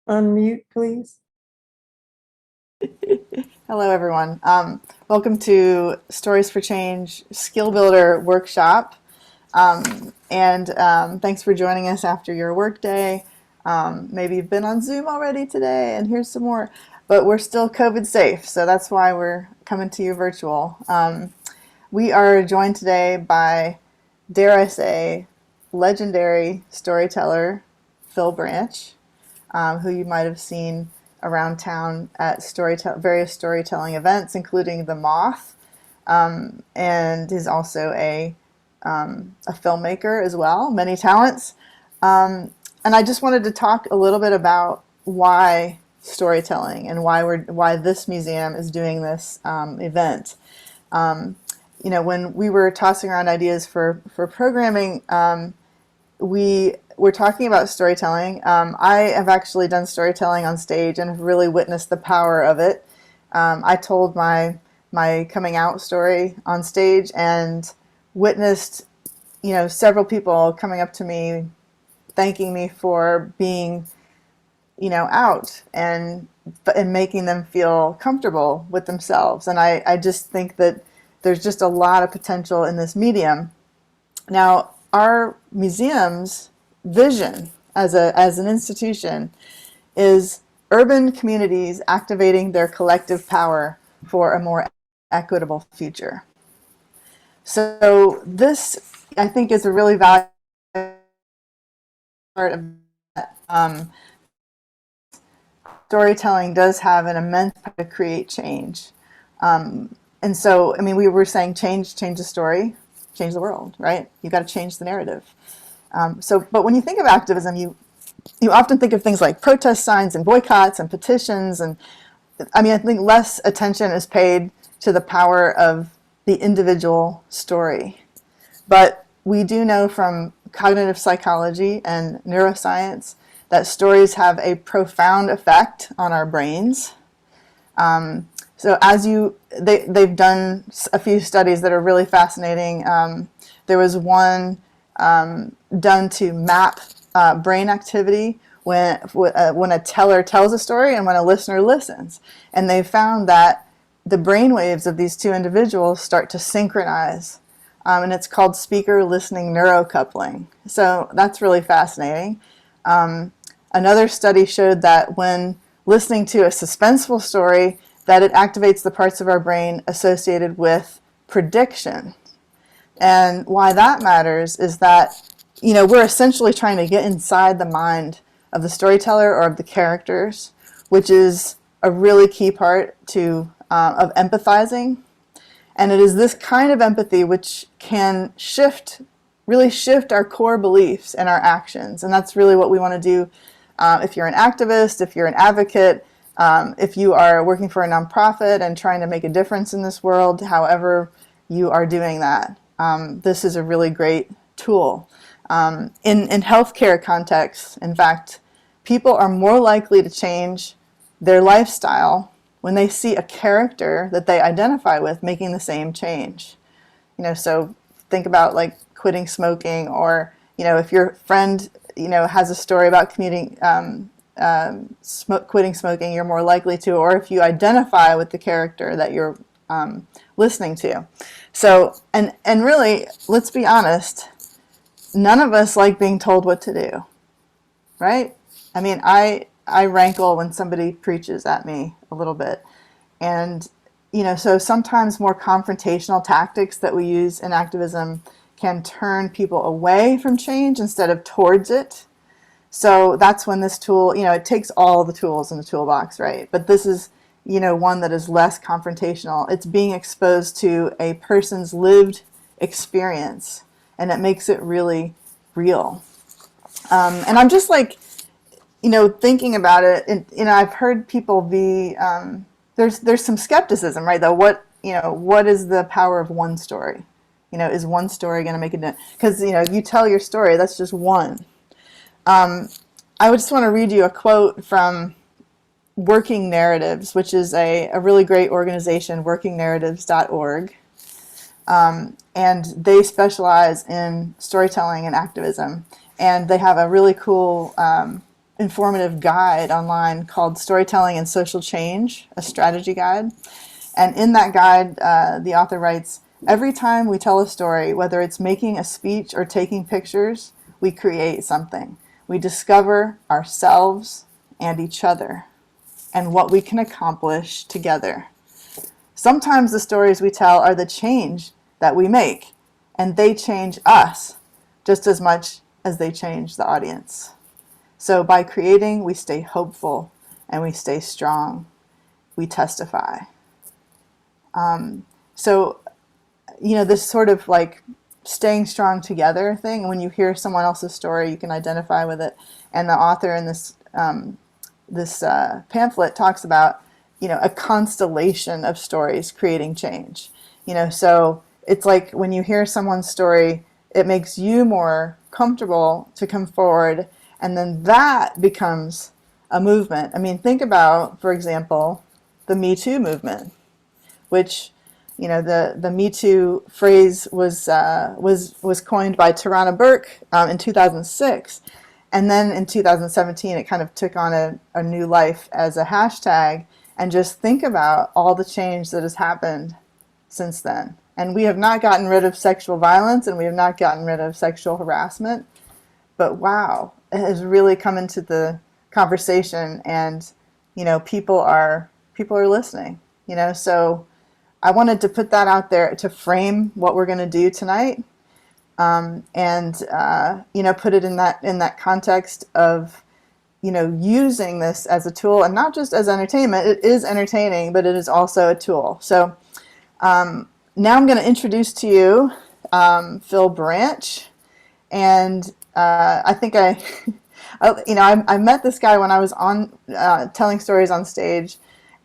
Unmute, please. Hello, everyone. Welcome to Stories for Change Skill Builder Workshop. Thanks for joining us after your workday. Maybe you've been on Zoom already today, and here's some more. But we're still COVID safe, so that's why we're coming to you virtual. We are joined today by, dare I say, legendary storyteller Phill Branch, who you might have seen around town at various storytelling events, including The Moth, and is also a filmmaker as well, many talents. And I just wanted to talk a little bit about why storytelling and why this museum is doing this event. When we were tossing around ideas for programming, we were talking about storytelling. I have actually done storytelling on stage and have really witnessed the power of it. I told my coming out story on stage and witnessed, several people coming up to me, thanking me for being, out and making them feel comfortable with themselves. And I just think that there's just a lot of potential in this medium. Now, our museum's vision as an institution is urban communities activating their collective power for a more equitable future. So this, I think, is a really valuable part of that. Storytelling does have an immense power to create change. And so, we were saying change the story, change the world, right? You've got to change the narrative. But when you think of activism, you often think of things like protest signs and boycotts and petitions. And I think less attention is paid to the power of the individual story. But we do know from cognitive psychology and neuroscience that stories have a profound effect on our brains. So they've done a few studies that are really fascinating. There was one done to map brain activity when a teller tells a story and when a listener listens. And they found that the brain waves of these two individuals start to synchronize. And it's called speaker-listening neurocoupling. So that's really fascinating. Another study showed that when listening to a suspenseful story, that it activates the parts of our brain associated with prediction. And why that matters is that, we're essentially trying to get inside the mind of the storyteller or of the characters, which is a really key part of empathizing. And it is this kind of empathy which can really shift our core beliefs and our actions. And that's really what we want to do if you're an activist, if you're an advocate, if you are working for a nonprofit and trying to make a difference in this world, however you are doing that. This is a really great tool. In healthcare contexts, in fact, people are more likely to change their lifestyle when they see a character that they identify with making the same change. So think about like quitting smoking, or if your friend has a story about quitting smoking, you're more likely to, or if you identify with the character that you're listening to. So, and really, let's be honest, none of us like being told what to do, right? I rankle when somebody preaches at me a little bit. And so sometimes more confrontational tactics that we use in activism can turn people away from change instead of towards it. So that's when this tool, it takes all the tools in the toolbox, right? But this is, one that is less confrontational. It's being exposed to a person's lived experience, and it makes it really real. And I'm just like, thinking about it, and I've heard people be there's some skepticism, right? Though, what is the power of one story? Is one story going to make a difference? Because you tell your story, that's just one. I would just want to read you a quote from Working Narratives, which is a really great organization, workingnarratives.org. And they specialize in storytelling and activism. And they have a really cool informative guide online called Storytelling and Social Change, a strategy guide. And in that guide, the author writes, every time we tell a story, whether it's making a speech or taking pictures, we create something. We discover ourselves and each other and what we can accomplish together. Sometimes the stories we tell are the change that we make, and they change us just as much as they change the audience. So by creating, we stay hopeful and we stay strong. We testify. So, this sort of like staying strong together thing, when you hear someone else's story, you can identify with it. And the author in this pamphlet talks about, a constellation of stories creating change. So it's like when you hear someone's story, it makes you more comfortable to come forward, and then that becomes a movement. I mean, think about, for example, the Me Too movement, which the Me Too phrase was coined by Tarana Burke in 2006, and then in 2017 it kind of took on a new life as a hashtag. And just think about all the change that has happened since then. And we have not gotten rid of sexual violence, and we have not gotten rid of sexual harassment. But wow, it has really come into the conversation, and people are listening. So I wanted to put that out there to frame what we're going to do tonight, and put it in that context of using this as a tool, and not just as entertainment. It is entertaining, but it is also a tool. So now I'm going to introduce to you Phill Branch, and I think I met this guy when I was on telling stories on stage,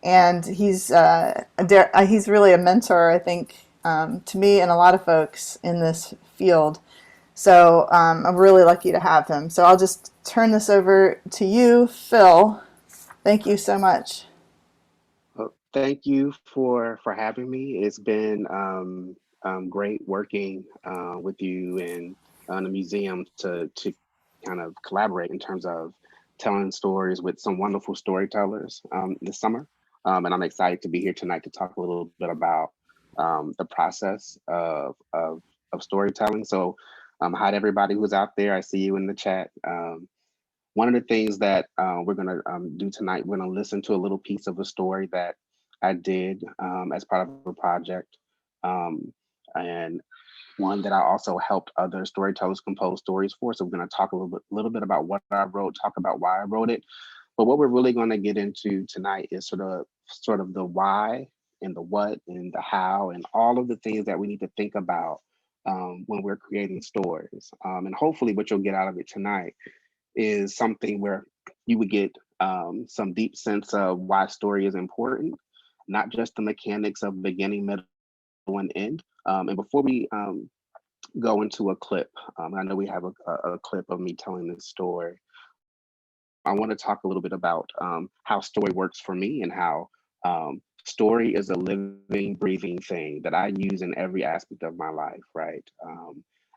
and he's really a mentor, I think, to me and a lot of folks in this field. So I'm really lucky to have him. So I'll just turn this over to you, Phill. Thank you so much. Well, thank you for having me. It's been great working with you and the museum to kind of collaborate in terms of telling stories with some wonderful storytellers this summer. And I'm excited to be here tonight to talk a little bit about the process of storytelling. So, hi to everybody who's out there. I see you in the chat. One of the things that we're going to do tonight, we're going to listen to a little piece of a story that I did as part of a project, and one that I also helped other storytellers compose stories for. So we're going to talk a little bit about what I wrote, talk about why I wrote it. But what we're really going to get into tonight is sort of the why and the what and the how and all of the things that we need to think about when we're creating stories. And hopefully, what you'll get out of it tonight is something where you would get some deep sense of why story is important, not just the mechanics of beginning, middle, and end. And before we go into a clip, I know we have a clip of me telling this story. I want to talk a little bit about how story works for me and how story is a living, breathing thing that I use in every aspect of my life, right?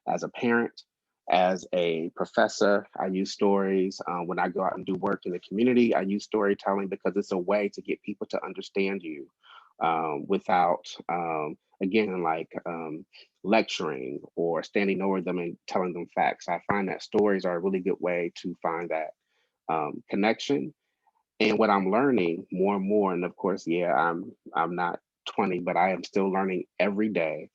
As a parent, as a professor, I use stories. When I go out and do work in the community, I use storytelling because it's a way to get people to understand you without, again, like lecturing or standing over them and telling them facts. I find that stories are a really good way to find that connection. And what I'm learning more and more, and of course, yeah, I'm not 20, but I am still learning every day,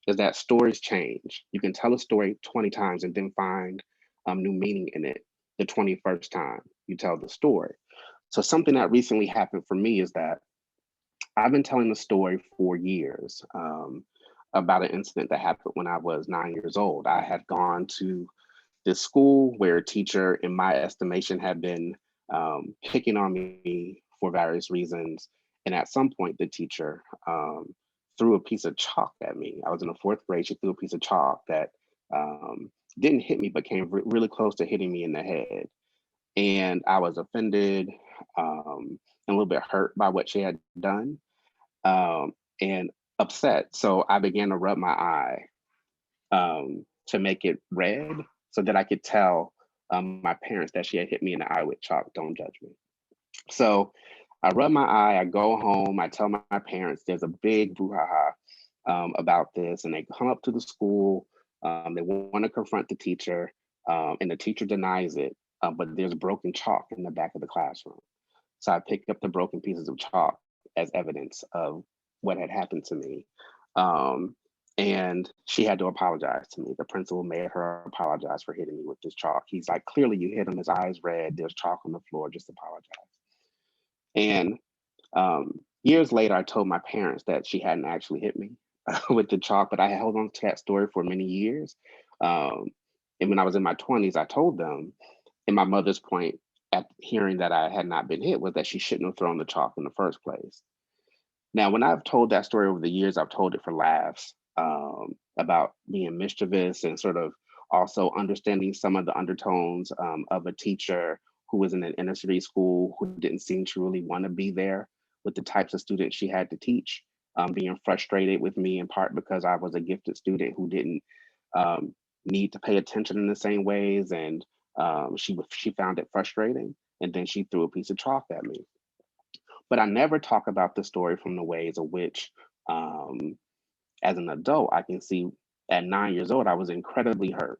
is that stories change. You can tell a story 20 times and then find new meaning in it the 21st time you tell the story. So something that recently happened for me is that I've been telling the story for years, about an incident that happened when I was 9 years old. I had gone to this school where a teacher, in my estimation, had been picking on me for various reasons. And at some point, the teacher threw a piece of chalk at me. I was in the fourth grade. She threw a piece of chalk that didn't hit me, but came really close to hitting me in the head. And I was offended, and a little bit hurt by what she had done, and upset. So I began to rub my eye, to make it red so that I could tell my parents that she had hit me in the eye with chalk. Don't judge me. So I rub my eye, I go home, I tell my parents there's a big brouhaha about this, and they come up to the school. They want to confront the teacher, and the teacher denies it, but there's broken chalk in the back of the classroom. So I picked up the broken pieces of chalk as evidence of what had happened to me. Um, and she had to apologize to me. The principal made her apologize for hitting me with this chalk. He's like, clearly you hit him, his eyes red, there's chalk on the floor, just apologize. And years later, I told my parents that she hadn't actually hit me with the chalk, but I held on to that story for many years. Um, and when I was in my 20s, I told them, and my mother's point at hearing that I had not been hit was that she shouldn't have thrown the chalk in the first place. Now, when I've told that story over the years, I've told it for laughs, about being mischievous and sort of also understanding some of the undertones, of a teacher who was in an inner city school who didn't seem to really want to be there with the types of students she had to teach, being frustrated with me in part because I was a gifted student who didn't um, need to pay attention in the same ways, and she found it frustrating, and then she threw a piece of chalk at me. But I never talk about the story from the ways of which, um, as an adult, I can see at 9 years old, I was incredibly hurt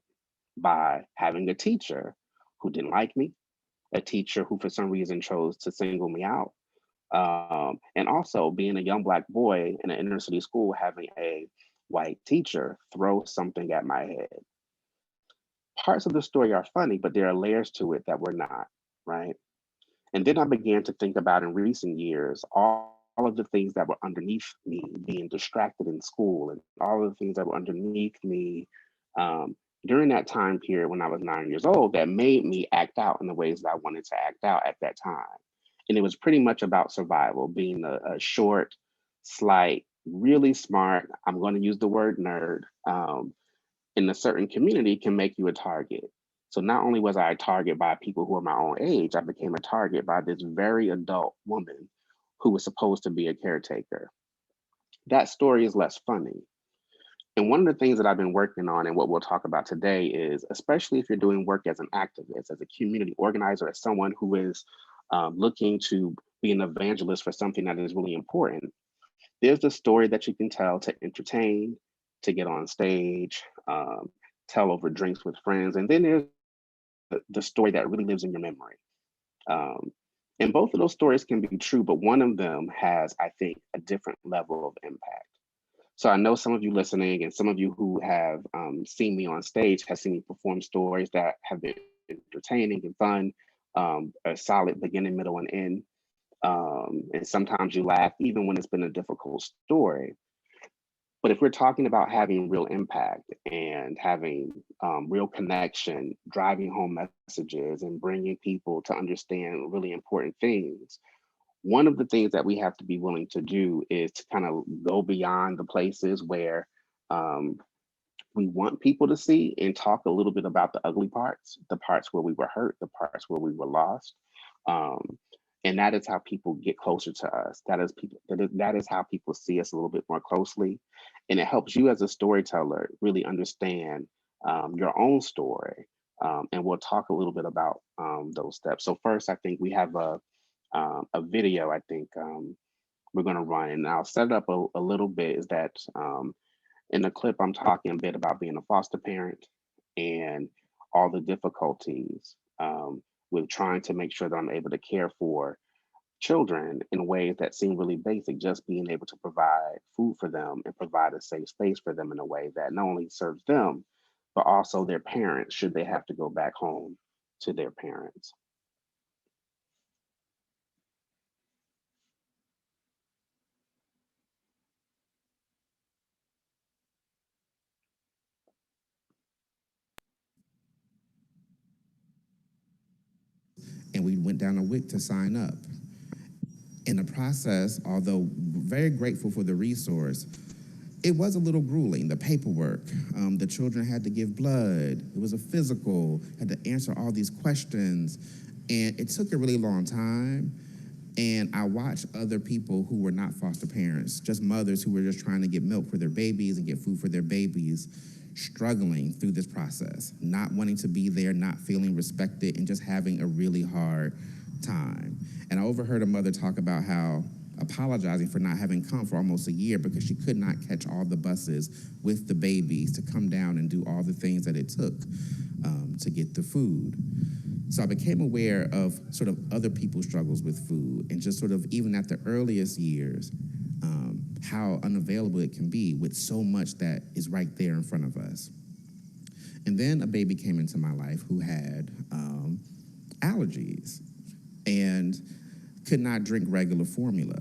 by having a teacher who didn't like me, a teacher who, for some reason, chose to single me out. And also being a young Black boy in an inner city school, having a white teacher throw something at my head. Parts of the story are funny, but there are layers to it that were not, right? And then I began to think about in recent years all of the things that were underneath me being distracted in school, and all of the things that were underneath me um, during that time period when I was 9 years old that made me act out in the ways that I wanted to act out at that time. And it was pretty much about survival, being a short, slight, really smart, I'm going to use the word nerd, in a certain community can make you a target. So not only was I a target by people who are my own age, I became a target by this very adult woman who was supposed to be a caretaker. That story is less funny. And one of the things that I've been working on and what we'll talk about today is, especially if you're doing work as an activist, as a community organizer, as someone who is looking to be an evangelist for something that is really important, there's the story that you can tell to entertain, to get on stage, tell over drinks with friends, and then there's the story that really lives in your memory. Um, and both of those stories can be true, but one of them has, I think, a different level of impact. So I know some of you listening and some of you who have seen me on stage have seen me perform stories that have been entertaining and fun, a solid beginning, middle, and end. And sometimes you laugh even when it's been a difficult story. But if we're talking about having real impact and having real connection, driving home messages and bringing people to understand really important things, one of the things that we have to be willing to do is to kind of go beyond the places where um, we want people to see and talk a little bit about the ugly parts, the parts where we were hurt, the parts where we were lost. Um, and that is how people get closer to us. That is how people see us a little bit more closely. And it helps you as a storyteller really understand your own story. And we'll talk a little bit about those steps. So first, I think we have a video I think we're going to run, and I'll set it up a little bit. Is that in the clip, I'm talking a bit about being a foster parent and all the difficulties with trying to make sure that I'm able to care for children in ways that seem really basic, just being able to provide food for them and provide a safe space for them in a way that not only serves them, but also their parents, should they have to go back home to their parents. And we went down a WIC to sign up. In the process, although very grateful for the resource, it was a little grueling. The paperwork, the children had to give blood. It was a physical, had to answer all these questions. And it took a really long time. And I watched other people who were not foster parents, just mothers who were just trying to get milk for their babies and get food for their babies, struggling through this process, not wanting to be there, not feeling respected, and just having a really hard time. And I overheard a mother talk about how apologizing for not having come for almost a year because she could not catch all the buses with the babies to come down and do all the things that it took to get the food. So I became aware of sort of other people's struggles with food, and just sort of even at the earliest years, how unavailable it can be with so much that is right there in front of us. And then a baby came into my life who had allergies and could not drink regular formula.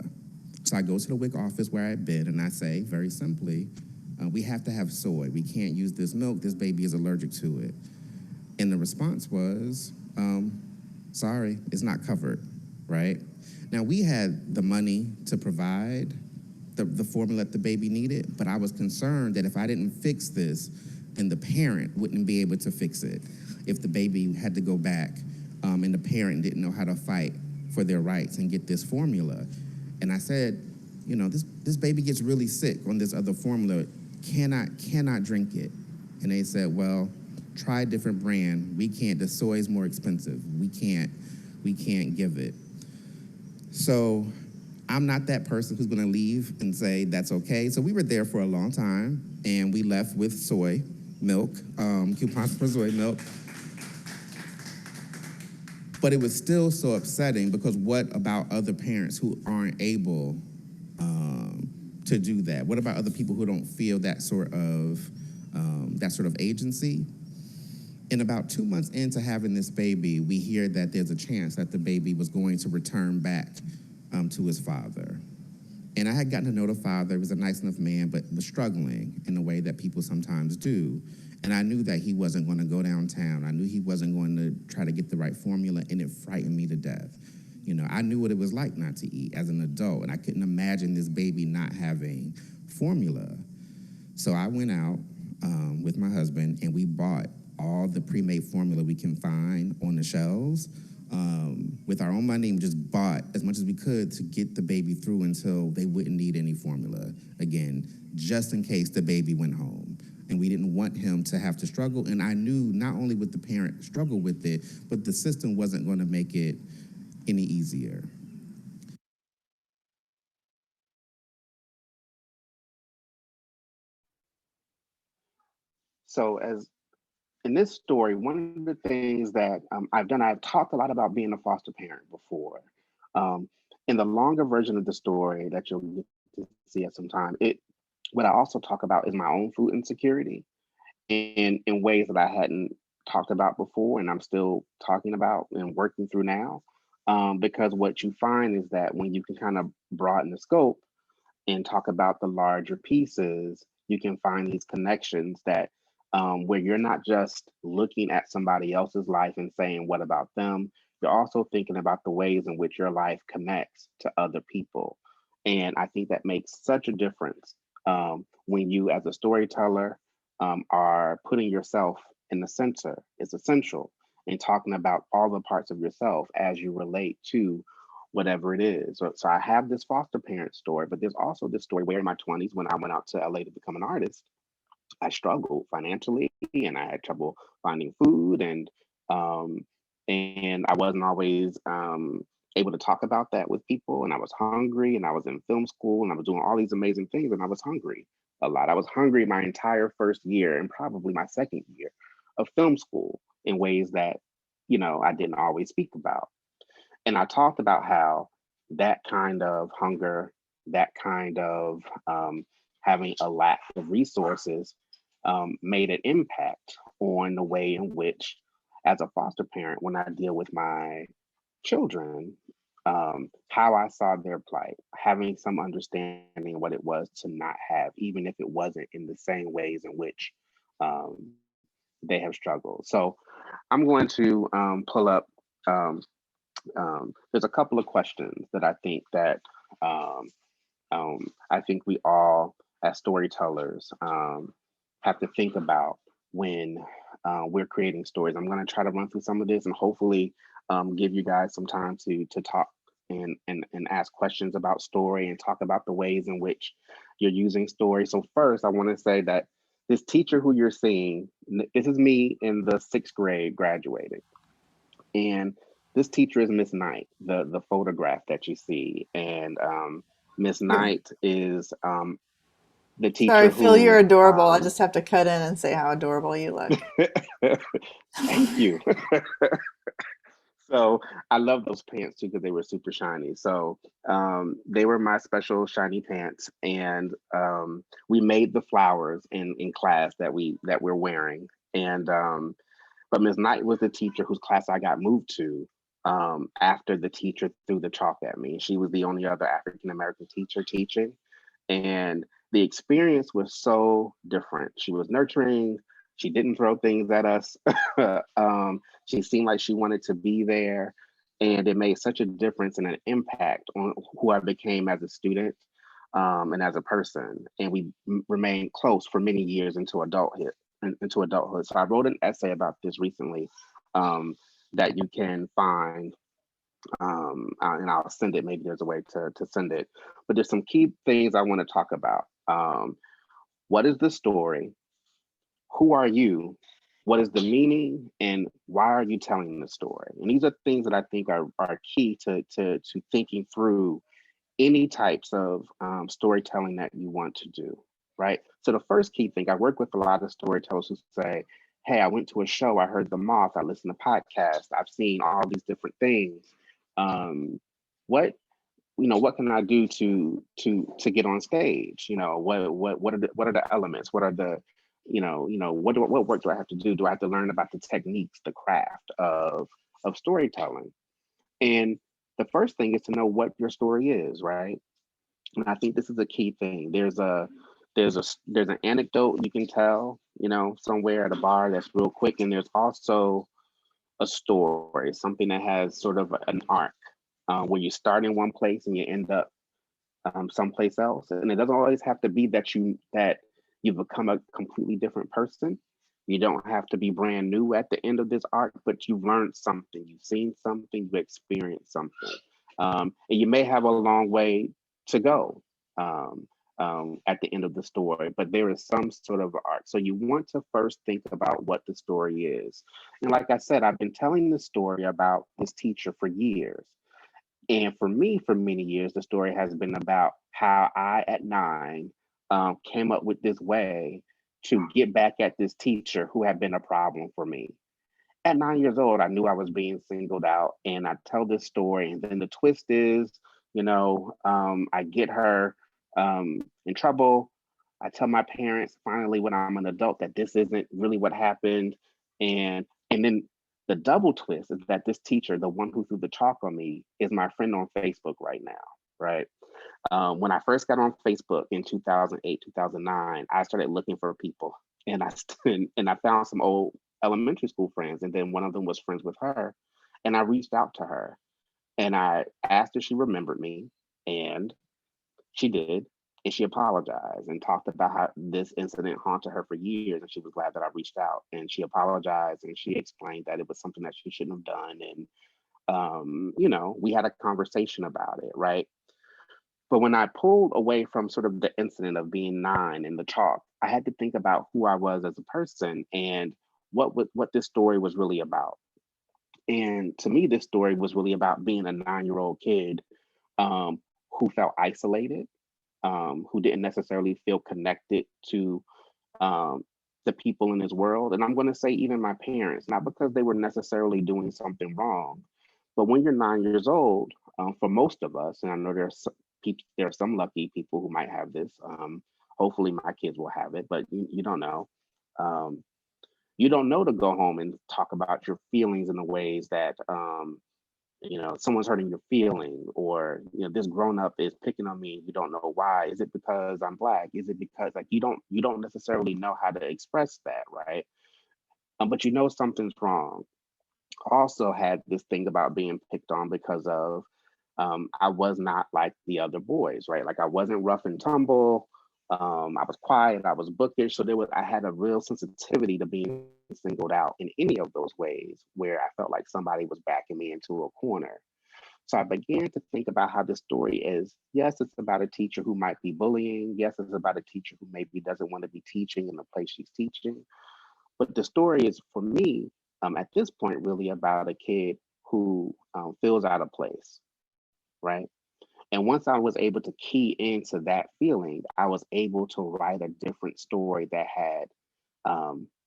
So I go to the WIC office where I had been, and I say, very simply, we have to have soy. We can't use this milk. This baby is allergic to it. And the response was, sorry, it's not covered, right? Now, we had the money to provide the formula that the baby needed, but I was concerned that if I didn't fix this, then the parent wouldn't be able to fix it. If the baby had to go back and the parent didn't know how to fight for their rights and get this formula. And I said, you know, this baby gets really sick on this other formula, cannot drink it. And they said, well, try a different brand. We can't, the soy is more expensive. We can't give it. So I'm not that person who's gonna leave and say that's okay. So we were there for a long time, and we left with soy milk, coupons for soy milk. But it was still so upsetting because what about other parents who aren't able to do that? What about other people who don't feel that sort of agency? And about 2 months into having this baby, we hear that there's a chance that the baby was going to return back to his father. And I had gotten to know the father. He was a nice enough man, but was struggling in the way that people sometimes do. And I knew that he wasn't going to go downtown. I knew he wasn't going to try to get the right formula, and it frightened me to death. You know, I knew what it was like not to eat as an adult, and I couldn't imagine this baby not having formula. So I went out with my husband, and we bought all the pre-made formula we can find on the shelves with our own money, and just bought as much as we could to get the baby through until they wouldn't need any formula again, just in case the baby went home. And we didn't want him to have to struggle. And I knew not only would the parent struggle with it, but the system wasn't going to make it any easier. So as in this story, one of the things that I've talked a lot about being a foster parent before. Um, in the longer version of the story that you'll get to see at some time, what I also talk about is my own food insecurity in ways that I hadn't talked about before, and I'm still talking about and working through now. Because what you find is that when you can kind of broaden the scope and talk about the larger pieces, you can find these connections that where you're not just looking at somebody else's life and saying, what about them? You're also thinking about the ways in which your life connects to other people. And I think that makes such a difference when you, as a storyteller, are putting yourself in the center. It's essential in talking about all the parts of yourself as you relate to whatever it is. So I have this foster parent story, but there's also this story where in my 20s, when I went out to LA to become an artist, I struggled financially and I had trouble finding food, and I wasn't always able to talk about that with people. And I was hungry, and I was in film school, and I was doing all these amazing things, and I was hungry a lot. I was hungry my entire first year and probably my second year of film school in ways that I didn't always speak about. And I talked about how that kind of hunger, that kind of having a lack of resources made an impact on the way in which, as a foster parent, when I deal with my children, how I saw their plight, having some understanding of what it was to not have, even if it wasn't in the same ways in which um, they have struggled. So I'm going to pull up. There's a couple of questions that I think that um, I think we all, as storytellers, have to think about when we're creating stories. I'm going to try to run through some of this and hopefully give you guys some time to talk and ask questions about story and talk about the ways in which you're using story. So first, I want to say that this teacher who you're seeing, this is me in the 6th grade graduating. And this teacher is Miss Knight, the photograph that you see. And Miss Knight is the Sorry, teacher Phil, you're who adorable. I just have to cut in and say how adorable you look. thank you. So I love those pants too because they were super shiny. So they were my special shiny pants, and we made the flowers in class that we're wearing. And but Ms. Knight was the teacher whose class I got moved to after the teacher threw the chalk at me. She was the only other African American teacher teaching, and the experience was so different. She was nurturing. She didn't throw things at us. She seemed like she wanted to be there, and it made such a difference and an impact on who I became as a student and as a person. And we remained close for many years into adulthood. So I wrote an essay about this recently that you can find, and I'll send it. Maybe there's a way to send it. But there's some key things I want to talk about. What is the story? Who are you? What is the meaning? And why are you telling the story? And these are things that I think are key to thinking through any types of storytelling that you want to do, right? So the first key thing, I work with a lot of storytellers who say, hey, I went to a show, I heard The Moth, I listened to podcasts, I've seen all these different things. What what can I do to get on stage? What are the elements? What are the what work do I have to do? Do I have to learn about the techniques, the craft of storytelling? And the first thing is to know what your story is, right? And I think this is a key thing. There's an anecdote you can tell, somewhere at a bar that's real quick, and there's also a story, something that has sort of an arc, where you start in one place and you end up someplace else. And it doesn't always have to be that you've become a completely different person. You don't have to be brand new at the end of this arc, but you've learned something, you've seen something, you experienced something. And you may have a long way to go at the end of the story, but there is some sort of arc. So you want to first think about what the story is. And like I said, I've been telling this story about this teacher for years. And for me, for many years, the story has been about how I, at 9, came up with this way to get back at this teacher who had been a problem for me. At 9 years old, I knew I was being singled out, and I tell this story. And then the twist is, I get her in trouble. I tell my parents finally when I'm an adult that this isn't really what happened. And then the double twist is that this teacher, the one who threw the chalk on me, is my friend on Facebook right now, right? When I first got on Facebook in 2008, 2009, I started looking for people, and I found some old elementary school friends, and then one of them was friends with her, and I reached out to her, and I asked if she remembered me, and she did, and she apologized and talked about how this incident haunted her for years, and she was glad that I reached out, and she apologized, and she explained that it was something that she shouldn't have done, and we had a conversation about it, right? But when I pulled away from sort of the incident of being 9 and the chalk, I had to think about who I was as a person and what this story was really about. And to me, this story was really about being a 9-year-old kid who felt isolated, who didn't necessarily feel connected to um, the people in his world. And I'm going to say even my parents, not because they were necessarily doing something wrong, but when you're 9 years old, for most of us, and I know there are some lucky people who might have this. Hopefully, my kids will have it, but you don't know. Um, you don't know to go home and talk about your feelings in the ways that someone's hurting your feeling, or this grown up is picking on me. You don't know why. Is it because I'm black? Is it because, like, you don't necessarily know how to express that, right? But something's wrong. Also had this thing about being picked on because of I was not like the other boys, right? Like, I wasn't rough and tumble. I was quiet. I was bookish. So I had a real sensitivity to being singled out in any of those ways where I felt like somebody was backing me into a corner. So I began to think about how this story is. Yes, it's about a teacher who might be bullying. Yes, it's about a teacher who maybe doesn't want to be teaching in the place she's teaching. But the story is, for me, at this point, really about a kid who feels out of place, right? And once I was able to key into that feeling, I was able to write a different story that had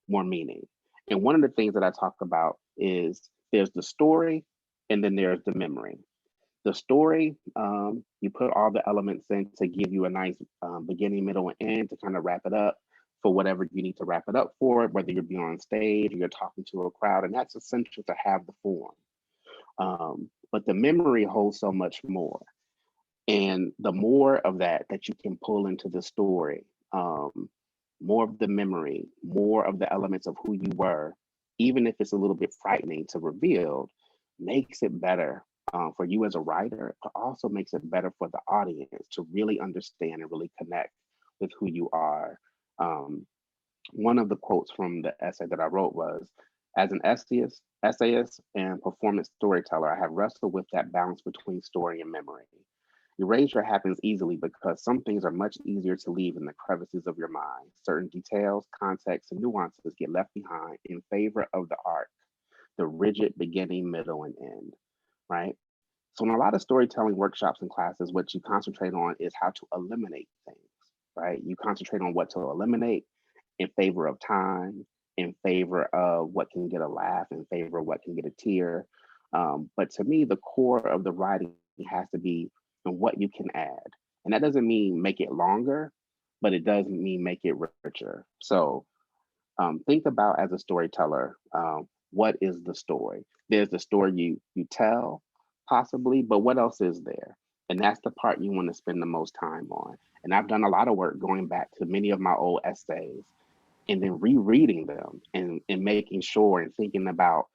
more meaning. And one of the things that I talk about is there's the story and then there's the memory. The story, you put all the elements in to give you a nice beginning, middle, and end to kind of wrap it up for whatever you need to wrap it up for, whether you're being on stage or you're talking to a crowd. And that's essential to have the form. But the memory holds so much more. And the more of that you can pull into the story, more of the memory, more of the elements of who you were, even if it's a little bit frightening to reveal, makes it better for you as a writer, but also makes it better for the audience to really understand and really connect with who you are. One of the quotes from the essay that I wrote was, as an essayist and performance storyteller, I have wrestled with that balance between story and memory. Erasure happens easily because some things are much easier to leave in the crevices of your mind. Certain details, contexts, and nuances get left behind in favor of the arc, the rigid beginning, middle, and end, right? So in a lot of storytelling workshops and classes, what you concentrate on is how to eliminate things, right? You concentrate on what to eliminate in favor of time, in favor of what can get a laugh, in favor of what can get a tear. But to me, the core of the writing has to be in what you can add. And that doesn't mean make it longer, but it does mean make it richer. So think about, as a storyteller, what is the story? There's the story you tell, possibly, but what else is there? And that's the part you want to spend the most time on. And I've done a lot of work going back to many of my old essays and then rereading them and making sure and thinking about,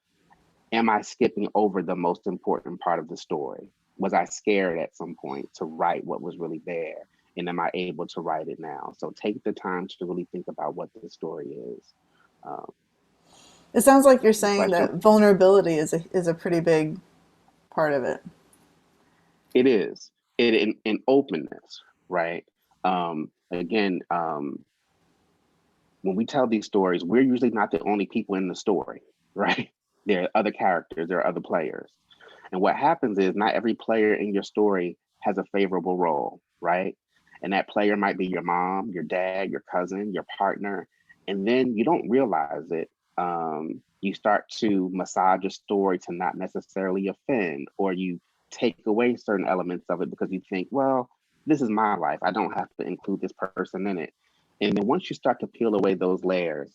am I skipping over the most important part of the story? Was I scared at some point to write what was really there? And am I able to write it now? So take the time to really think about what the story is. Um, It sounds like you're the saying question, that vulnerability is a pretty big part of it. it is it in openness, right? Again, when we tell these stories, we're usually not the only people in the story, right? There are other characters, there are other players. And what happens is not every player in your story has a favorable role, right? And that player might be your mom, your dad, your cousin, your partner. And then you don't realize it. You start to massage a story to not necessarily offend, or you take away certain elements of it because you think, well, this is my life. I don't have to include this person in it. And then once you start to peel away those layers,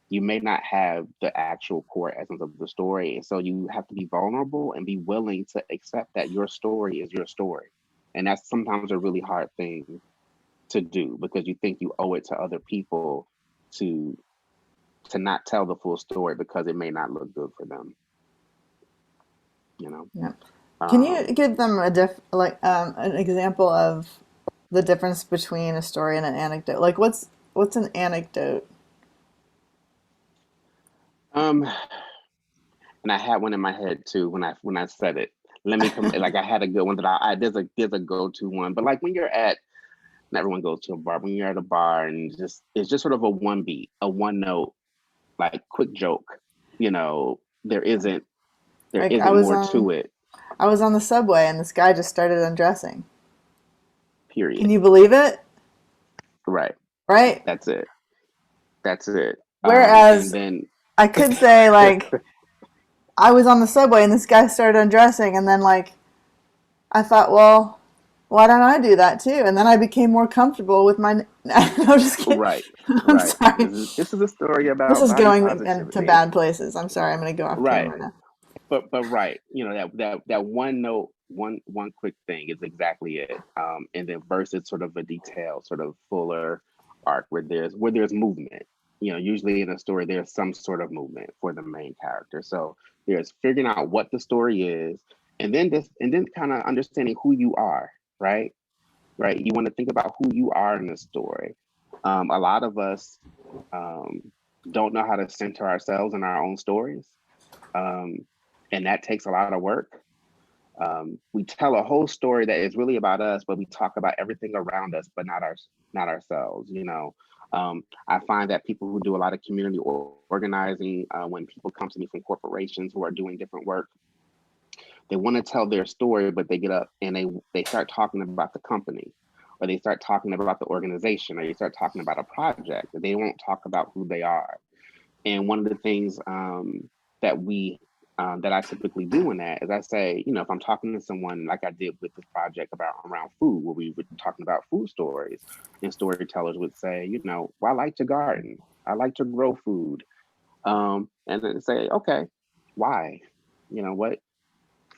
you may not have the actual core essence of the story. And so you have to be vulnerable and be willing to accept that your story is your story. And that's sometimes a really hard thing to do because you think you owe it to other people to not tell the full story because it may not look good for them, you know. Yeah. Can you Um, give them an example of the difference between a story and an anecdote? Like what's an anecdote? um, and I had one in my head too when I said it. Let me come. Like, I had a good one that there's a go-to one. But like when you're at, and everyone goes to a bar. When you're at a bar and it's just sort of a one beat, a one note, like quick joke. You know, there Like isn't more to it. I was on the subway and this guy just started undressing. Can Period. you believe it? Right. Right? That's it. That's it. And Whereas then I could say like I was on the subway and this guy started undressing and then like I thought, well, why don't I do that too? And then I became more comfortable with my. No, I'm just kidding. Right, I'm right. sorry. This is a story This about is body going into positivity. bad places. I'm sorry. I'm going to go off Right. camera now. But right, you know, that one note, one quick thing is exactly it. And then versus sort of a detailed, sort of fuller arc where there's movement. You know, usually in a story there's some sort of movement for the main character. So there's figuring out what the story is, and then kind of understanding who you are, right? Right. You want to think about who you are in the story. A lot of us um, don't know how to center ourselves in our own stories, um, and that takes a lot of work. We tell a whole story that is really about us, but we talk about everything around us, but not ourselves. You know, I find that people who do a lot of community organizing, when people come to me from corporations who are doing different work, they want to tell their story, but they get up and they start talking about the company, or they start talking about the organization, or they start talking about a project. They won't talk about who they are. And one of the things that we that I typically do in that is I say, you know, if I'm talking to someone like I did with this project about around food, where we were talking about food stories, and storytellers would say, you know, well, I like to garden, I like to grow food, and then say, okay, why? You know what?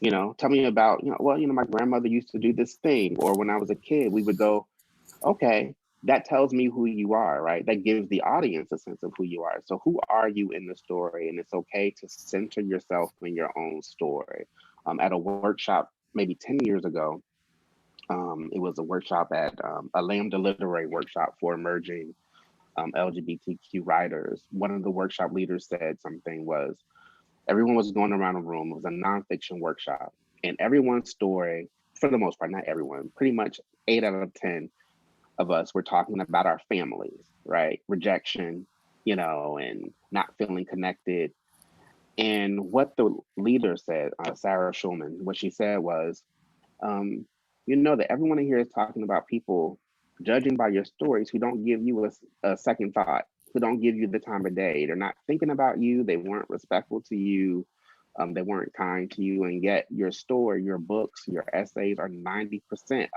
You know, tell me about, you know, well, you know, my grandmother used to do this thing, or when I was a kid, we would go, okay, that tells me who you are, right? That gives the audience a sense of who you are. So who are you in the story? And it's okay to center yourself in your own story. At a workshop maybe 10 years ago, it was a workshop at a Lambda Literary Workshop for emerging LGBTQ writers. One of the workshop leaders said something was, everyone was going around a room. It was a nonfiction workshop. And everyone's story, for the most part, not everyone, pretty much 8 out of 10 of us were talking about our families, right? Rejection, you know, and not feeling connected. And what the leader said, Sarah Schulman, what she said was, um, you know, that everyone in here is talking about people, judging by your stories, who don't give you a second thought, who don't give you the time of day. They're not thinking about you. They weren't respectful to you. They weren't kind to you. And yet your story, your books, your essays are 90%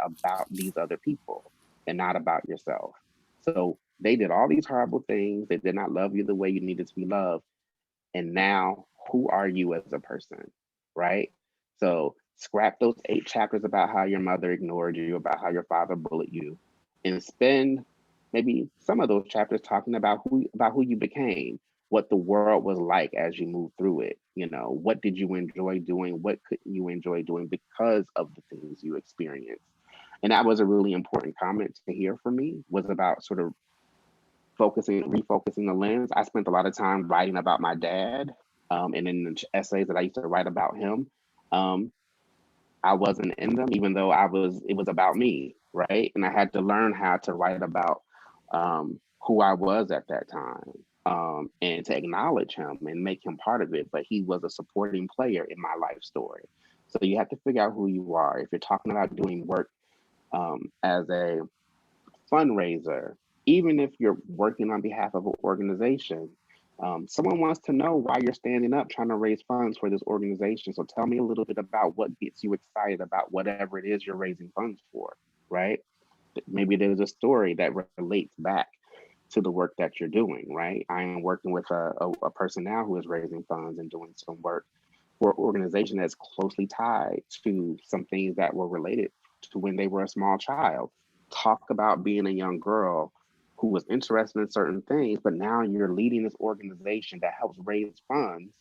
about these other people and not about yourself. So they did all these horrible things. They did not love you the way you needed to be loved. And now, who are you as a person, right? So scrap those 8 chapters about how your mother ignored you, about how your father bullied you, and spend maybe some of those chapters talking about who you became, what the world was like as you moved through it. You know, what did you enjoy doing? What couldn't you enjoy doing because of the things you experienced? And that was a really important comment to hear from me, was about sort of refocusing the lens. I spent a lot of time writing about my dad, and in the essays that I used to write about him, um, I wasn't in them, even though I was. It was about me, right? And I had to learn how to write about who I was at that time, and to acknowledge him and make him part of it. But he was a supporting player in my life story. So you have to figure out who you are. If you're talking about doing work as a fundraiser, even if you're working on behalf of an organization, someone wants to know why you're standing up trying to raise funds for this organization. So tell me a little bit about what gets you excited about whatever it is you're raising funds for, right? Maybe there's a story that relates back to the work that you're doing, right? I am working with a person now who is raising funds and doing some work for an organization that's closely tied to some things that were related to when they were a small child. Talk about being a young girl who was interested in certain things, but now you're leading this organization that helps raise funds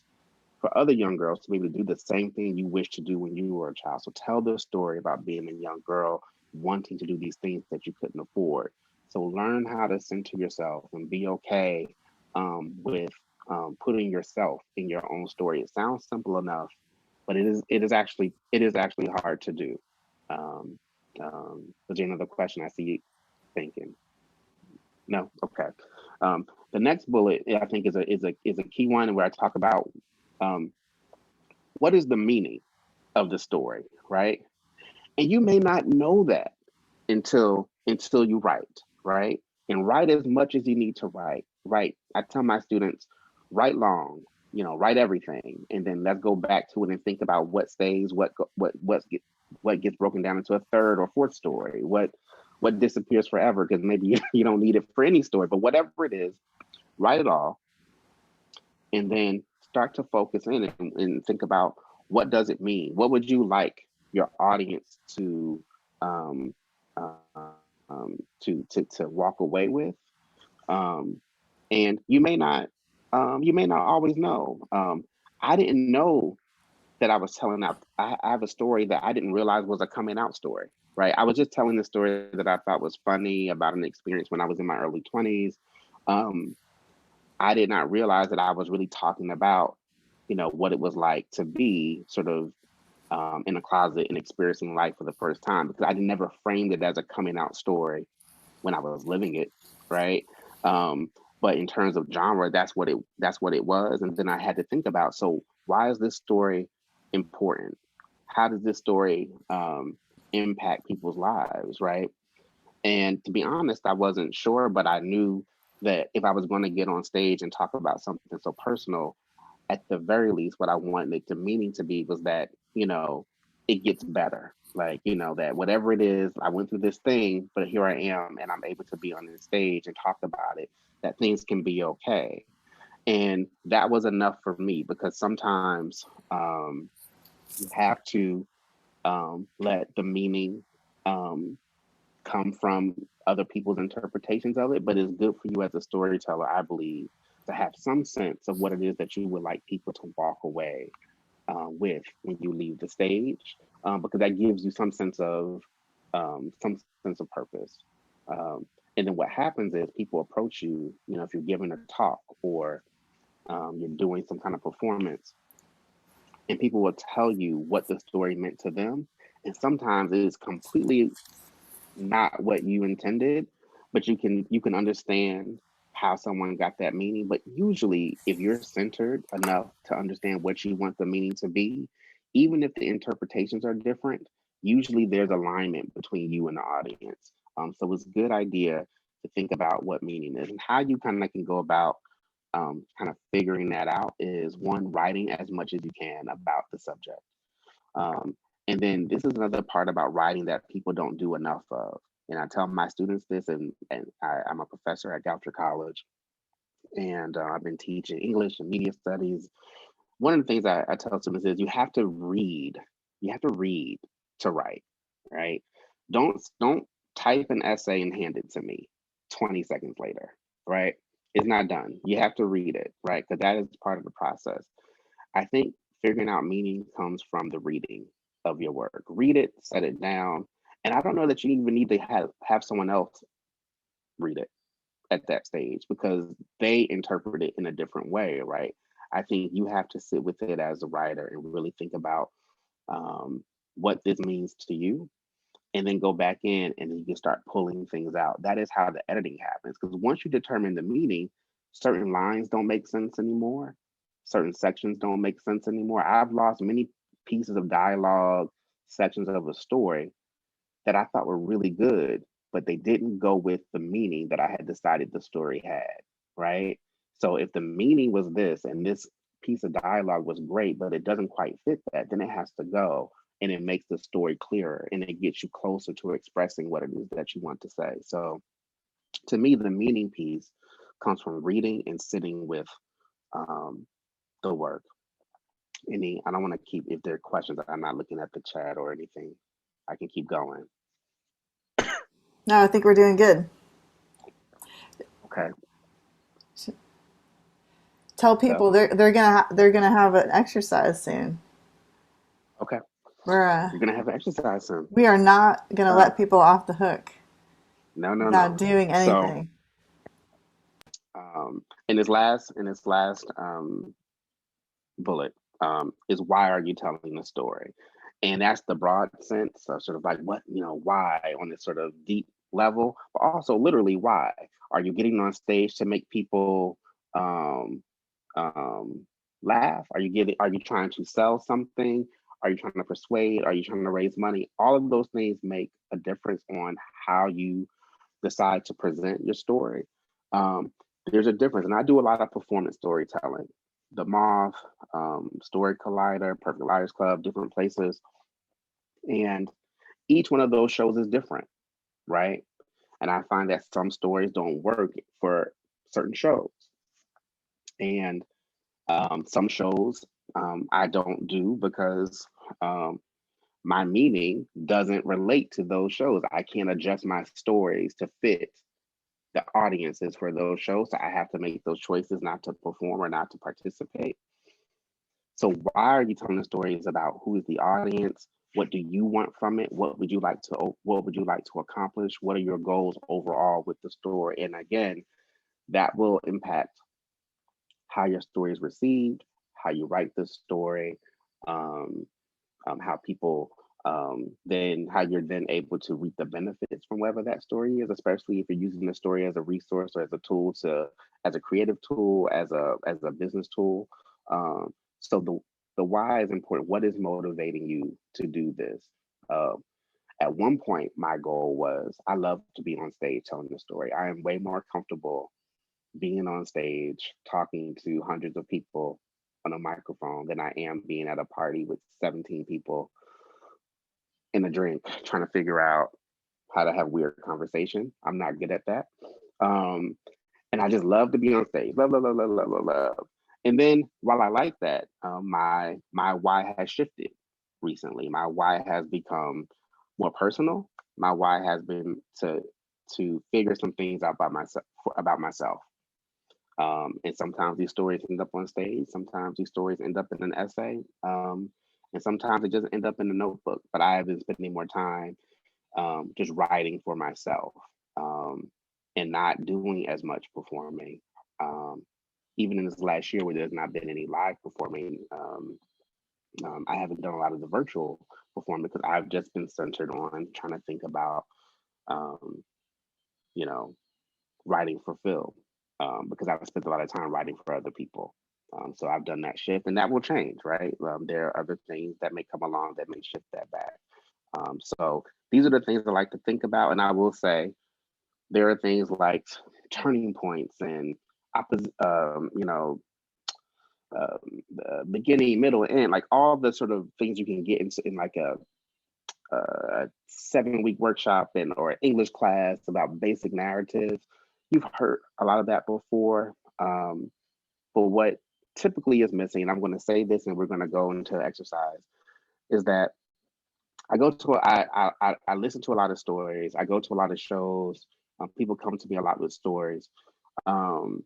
for other young girls to be able to do the same thing you wish to do when you were a child. So tell the story about being a young girl wanting to do these things that you couldn't afford. So learn how to center yourself and be okay with putting yourself in your own story. It sounds simple enough, but it is actually hard to do. Um, was there another question I see you thinking? No, okay. The next bullet I think is a key one where I talk about um, what is the meaning of the story, right? And you may not know that until you write, right? And write as much as you need to write. Write. I tell my students, write long, write everything, and then let's go back to it and think about what stays, what what gets broken down into a third or fourth story, what disappears forever because maybe you don't need it for any story, but whatever it is, write it all, and then start to focus in and think about what does it mean? What would you like your audience to to walk away with? Um, and you may not always know. I didn't know that I was telling out. I have a story that I didn't realize was a coming out story. Right, I was just telling the story that I thought was funny about an experience when I was in my early 20s. Um, I did not realize that I was really talking about, what it was like to be sort of in a closet and experiencing life for the first time, because I never framed it as a coming out story when I was living it, right? Um, but in terms of genre, that's what it was, and then I had to think about, so why is this story important? How does this story impact people's lives, right? And to be honest, I wasn't sure, but I knew that if I was going to get on stage and talk about something so personal, at the very least, what I wanted the meaning to be was that, it gets better. Like, that whatever it is, I went through this thing, but here I am, and I'm able to be on this stage and talk about it, that things can be okay. And that was enough for me, because sometimes you have to let the meaning um, come from other people's interpretations of it, but it's good for you as a storyteller, I believe, to have some sense of what it is that you would like people to walk away with when you leave the stage, because that gives you some sense of purpose. Um, and then what happens is people approach you, if you're giving a talk or you're doing some kind of performance, and people will tell you what the story meant to them. And sometimes it is completely not what you intended, but you can understand how someone got that meaning. But usually, if you're centered enough to understand what you want the meaning to be, even if the interpretations are different, usually there's alignment between you and the audience. So it's a good idea to think about what meaning is, and how you kind of can go about kind of figuring that out is, one, writing as much as you can about the subject. Um, and then this is another part about writing that people don't do enough of. And I tell my students this, and I'm a professor at Goucher College, and I've been teaching English and media studies. One of the things I tell students is, you have to read. You have to read to write, right? Don't type an essay and hand it to me 20 seconds later, right? It's not done. You have to read it, right? Because that is part of the process. I think figuring out meaning comes from the reading of your work. Read it, set it down. And I don't know that you even need to have someone else read it at that stage, because they interpret it in a different way, right? I think you have to sit with it as a writer and really think about what this means to you, and then go back in and then you can start pulling things out. That is how the editing happens. Because once you determine the meaning, certain lines don't make sense anymore. Certain sections don't make sense anymore. I've lost many pieces of dialogue, sections of a story that I thought were really good, but they didn't go with the meaning that I had decided the story had, right? So if the meaning was this, and this piece of dialogue was great, but it doesn't quite fit that, then it has to go, and it makes the story clearer, and it gets you closer to expressing what it is that you want to say. So to me, the meaning piece comes from reading and sitting with um, the work. I don't want to keep, if there are questions, I'm not looking at the chat or anything. I can keep going. No, I think we're doing good. Okay. Tell people So, they're gonna have an exercise soon. okay. We're You're gonna have an exercise soon. we are not gonna Uh, let people off the hook no, no, without no. doing So, anything. in this last bullet, is, why are you telling the story? And that's the broad sense of sort of like, what, why, on this sort of deep level, but also literally, why are you getting on stage? To make people um, um, laugh? Are you trying to sell something? Are you trying to persuade? Are you trying to raise money? All of those things make a difference on how you decide to present your story. Um, there's a difference, and I do a lot of performance storytelling. The Moth, Story Collider, Perfect Liars Club, different places. And each one of those shows is different, right? And I find that some stories don't work for certain shows. And some shows I don't do because um, my meaning doesn't relate to those shows. I can't adjust my stories to fit the audiences for those shows. So I have to make those choices not to perform or not to participate. So why are you telling the stories about who is the audience? What do you want from it? What would you like to accomplish? What are your goals overall with the story? And again, that will impact how your story is received, how you write the story, um, how people then how you're then able to reap the benefits from whatever that story is, especially if you're using the story as a resource or as a tool to as a creative tool, as a business tool. So the why is important. What is motivating you to do this? Uh, at one point, my goal was I love to be on stage telling the story. I am way more comfortable being on stage talking to hundreds of people on a microphone than I am being at a party with 17 people in a drink trying to figure out how to have weird conversation. I'm not good at that. Um, and I just love to be on stage. Love, love, love, love, love, love, love. And then while I like that, my why has shifted recently. My why has become more personal. My why has been to figure some things out by myself about myself. And sometimes these stories end up on stage. Sometimes these stories end up in an essay. And sometimes it just end up in a notebook. But I have been spending more time just writing for myself and not doing as much performing. Um, Even in this last year where there's not been any live performing, I haven't done a lot of the virtual performing because I've just been centered on trying to think about, um, you know, writing for Phill because I've spent a lot of time writing for other people. So I've done that shift, and that will change, right? There are other things that may come along that may shift that back. So these are the things I like to think about, and I will say there are things like turning points and beginning, middle, end, like all the sort of things you can get into in like a 7-week workshop and or English class about basic narratives. You've heard a lot of that before, but what typically is missing, and I'm going to say this, and we're going to go into exercise, is that I listen to a lot of stories. I go to a lot of shows. People come to me a lot with stories. Um,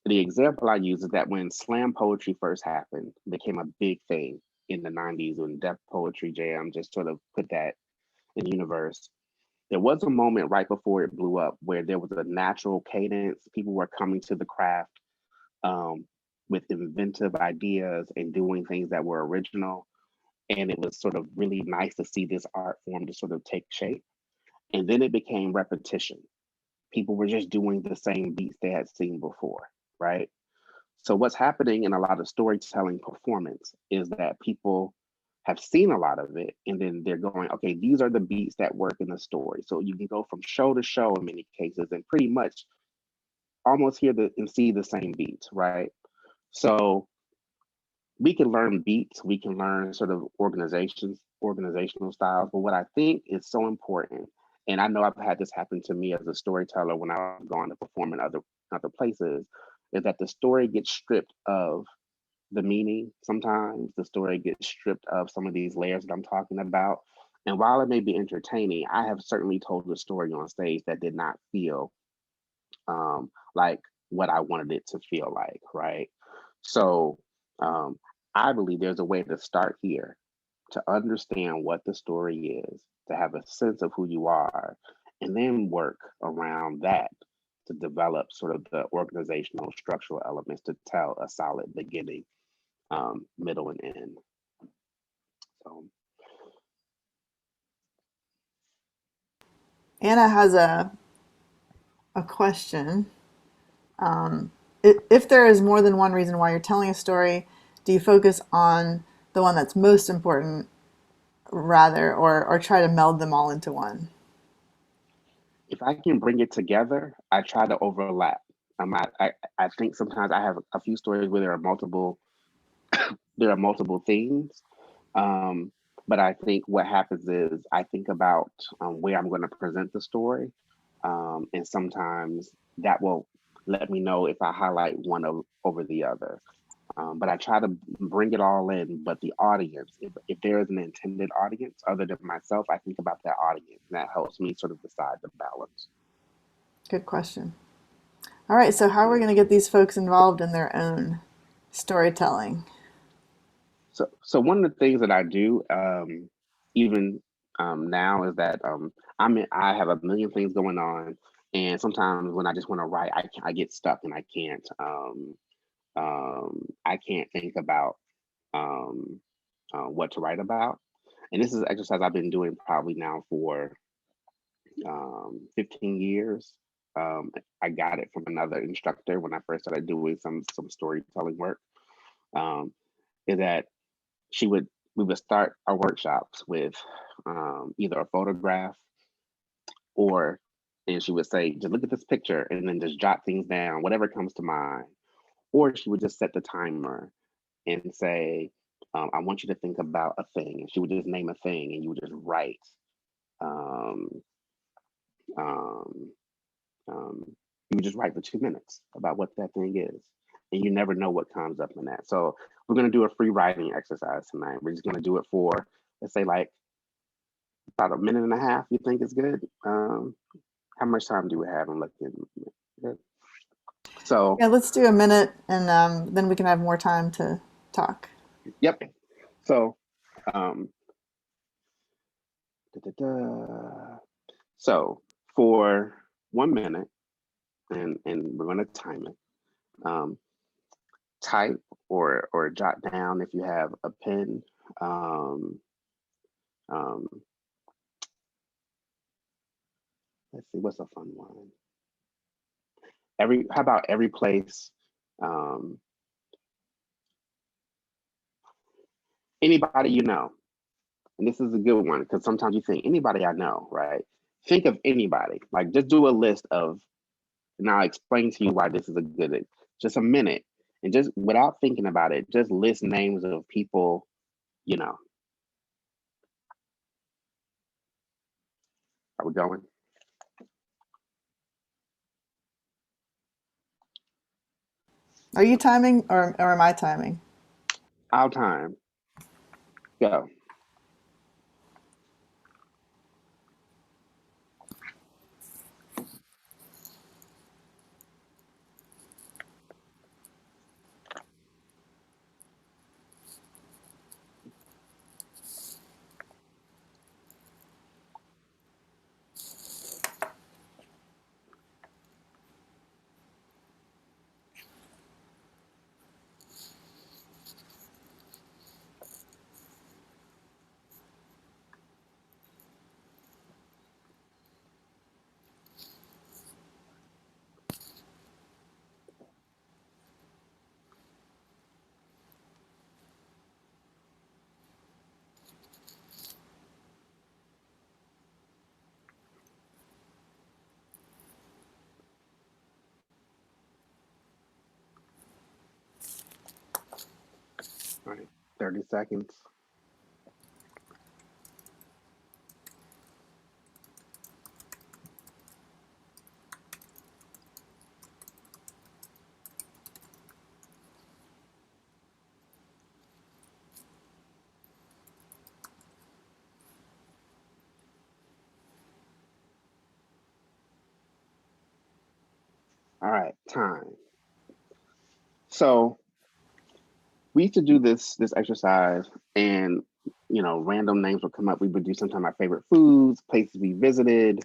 the example I use is that when slam poetry first happened, became a big thing in the 90s when Def Poetry Jam just sort of put that in the universe. There was a moment right before it blew up where there was a natural cadence. People were coming to the craft um, with inventive ideas and doing things that were original. And it was sort of really nice to see this art form to sort of take shape. And then it became repetition. People were just doing the same beats they had seen before, right? So what's happening in a lot of storytelling performance is that people have seen a lot of it and then they're going, okay, these are the beats that work in the story. So you can go from show to show in many cases and pretty much almost hear and see the same beats, right? So we can learn beats, we can learn sort of organizational styles, but what I think is so important, and I know I've had this happen to me as a storyteller when I've gone to perform in other places, is that the story gets stripped of the meaning. Sometimes the story gets stripped of some of these layers that I'm talking about. And while it may be entertaining, I have certainly told a story on stage that did not feel like what I wanted it to feel like, right? So um, I believe there's a way to start here to understand what the story is, to have a sense of who you are, and then work around that to develop sort of the organizational structural elements to tell a solid beginning, middle, and end. So Anna has a question. If there is more than one reason why you're telling a story, do you focus on the one that's most important rather, or try to meld them all into one? if I can bring it together, I try to overlap. I think sometimes I have a few stories where there are multiple themes. Um, But I think what happens is I think about where I'm going to present the story, and sometimes that will let me know if I highlight over the other. But I try to bring it all in. But the audience, if there is an intended audience other than myself, I think about that audience, and that helps me sort of decide the balance. Good question. All right, so how are we going to get these folks involved in their own storytelling? So one of the things that I do, even now, is that I have a million things going on, and sometimes when I just want to write, I get stuck and I can't think about um, what to write about. And this is an exercise I've been doing probably now for 15 years. I got it from another instructor when I first started doing some storytelling work. Is that we would start our workshops with either a photograph or, and she would say, just look at this picture and then just jot things down, whatever comes to mind. Or she would just set the timer and say, I want you to think about a thing. And she would just name a thing and you would just write. Um, um, um, you would just write for 2 minutes about what that thing is. And you never know what comes up in that. So we're going to do a free writing exercise tonight. We're just going to do it for, let's say, like about a minute and a half. You think is good? How much time do we have? I'm looking. Good. So, Yeah, let's do a minute, and then we can have more time to talk. yep. So, um, da, da, da. So for 1 minute, and we're going to time it. Type or jot down if you have a pen. Um, um, let's see, what's a fun one? How about every place? Um, Anybody you know. And this is a good one because sometimes you think anybody I know, right? Think of anybody. Like just do a list of, and I'll explain to you why this is a good, just a minute. And just without thinking about it, just list names of people you know. Are we going? Are you timing or am I timing? Our time. Go. All right. 30 seconds. All right, time. So we used to do this exercise, and random names would come up. We would do sometimes our favorite foods, places we visited,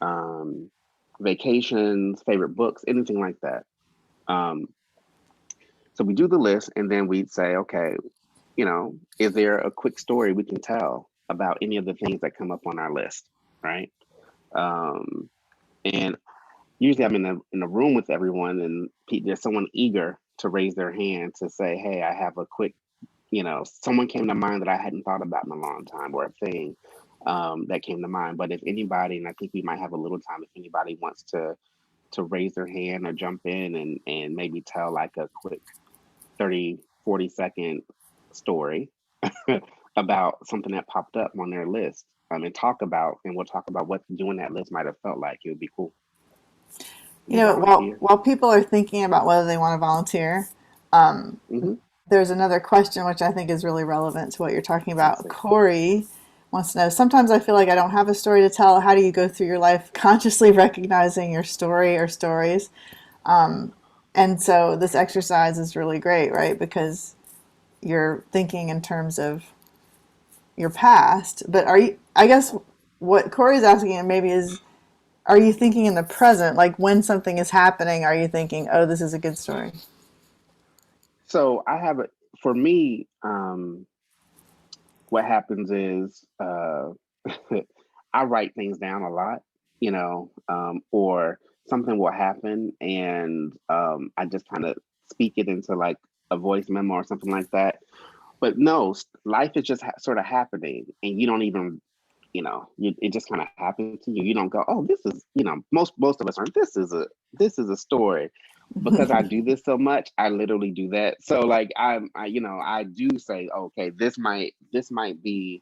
um, vacations, favorite books, anything like that. Um, so we do the list, and then we'd say, okay, is there a quick story we can tell about any of the things that come up on our list, right? Um, and usually I'm in a room with everyone, and there's someone eager to raise their hand to say, hey, I have a quick, someone came to mind that I hadn't thought about in a long time, or a thing that came to mind. But if anybody, and I think we might have a little time, if anybody wants to raise their hand or jump in and maybe tell like a quick 30, 40-second story about something that popped up on their list, and we'll talk about what doing that list might have felt like. It would be cool. You You know, volunteer. while people are thinking about whether they want to volunteer, Hmm. there's another question which I think is really relevant to what you're talking Let's about. see. Corey wants to know, sometimes I feel like I don't have a story to tell. How do you go through your life consciously recognizing your story or stories? And so this exercise is really great, right? Because you're thinking in terms of your past. But I guess what Corey's asking maybe is, are you thinking in the present? Like when something is happening, are you thinking, oh, this is a good story? So for me, what happens is I write things down a lot, or something will happen and I just kind of speak it into like a voice memo or something like that. But no, life is just sort of happening, and you don't even, it just kind of happens to you. You don't go, oh, this is, most of us are. This is a story, because I do this so much. I literally do that. So like I do say, okay, this might be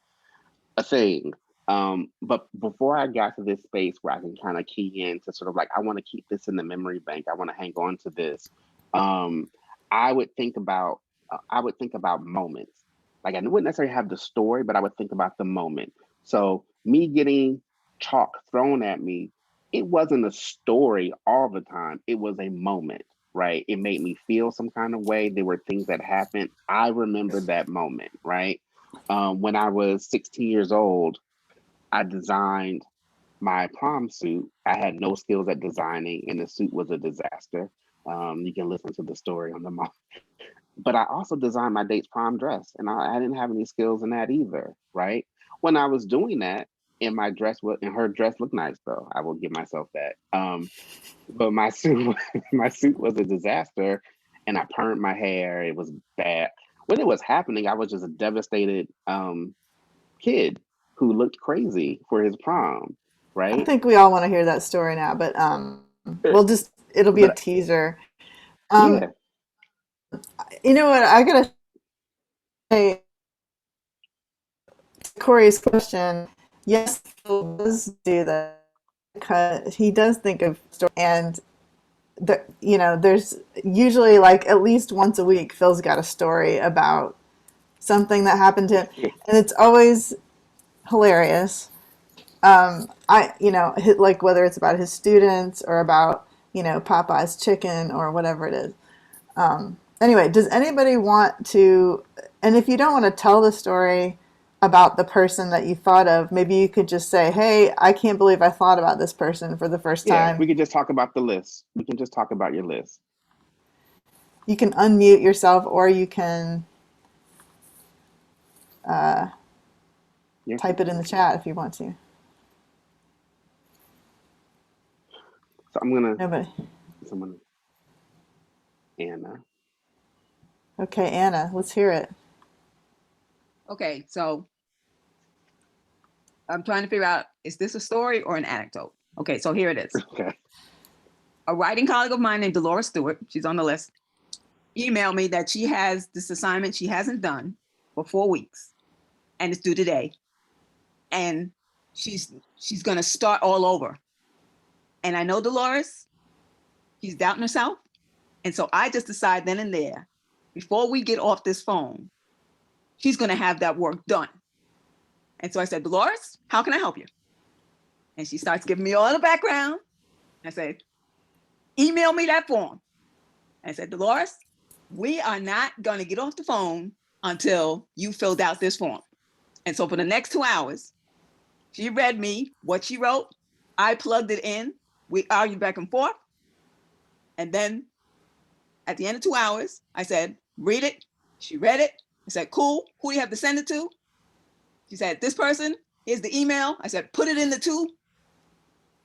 a thing. But before I got to this space where I can kind of key in to sort of like, I want to keep this in the memory bank. I want to hang on to this. Um, I would think about moments. Like I wouldn't necessarily have the story, but I would think about the moment. So me getting chalk thrown at me, it wasn't a story all the time. It was a moment, right? It made me feel some kind of way. There were things that happened. I remember that moment, right? When I was 16 years old, I designed my prom suit. I had no skills at designing, and the suit was a disaster. You can listen to the story on the mom. But I also designed my date's prom dress, and I didn't have any skills in that either, right? When I was doing that, and her dress looked nice though. I will give myself that. But my suit, my suit was a disaster, and I permed my hair. It was bad. When it was happening, I was just a devastated kid who looked crazy for his prom, I right? think we all want to hear that story now, but it'll be a But teaser. yeah, Um, you know what? I gotta say, Corey's question. Yes, Phil does do that because he does think of story, and there's usually like at least once a week, Phil's got a story about something that happened to him, and it's always hilarious. Like whether it's about his students or about Popeye's chicken or whatever it is. Anyway, does anybody want to? And if you don't want to tell the story about the person that you thought of, maybe you could just say, "Hey, I can't believe I thought about this person for the first yeah, time." we could just talk about the list. We can just talk about your list. You can unmute yourself, or you can Yes, type it in the chat if you want to. so I'm gonna, Nobody. someone, Anna. Okay, Anna, let's hear it. Okay, so I'm trying to figure out, is this a story or an anecdote? Okay, so here it is. Okay. A writing colleague of mine named Dolores Stewart, she's on the list, emailed me that she has this assignment she hasn't done for 4 weeks, and it's due today. And she's gonna start all over. And I know Dolores, she's doubting herself. And so I just decided then and there, before we get off this phone, she's gonna have that work done. And so I said, Dolores, how can I help you? And she starts giving me all the background. I said, email me that form. I said, Dolores, we are not going to get off the phone until you filled out this form. And so for the next 2 hours, she read me what she wrote. I plugged it in. We argued back and forth. And then at the end of 2 hours, I said, read it. She read it. I said, cool. Who do you have to send it to? She said, this person. Here's the email. I said, put it in the two.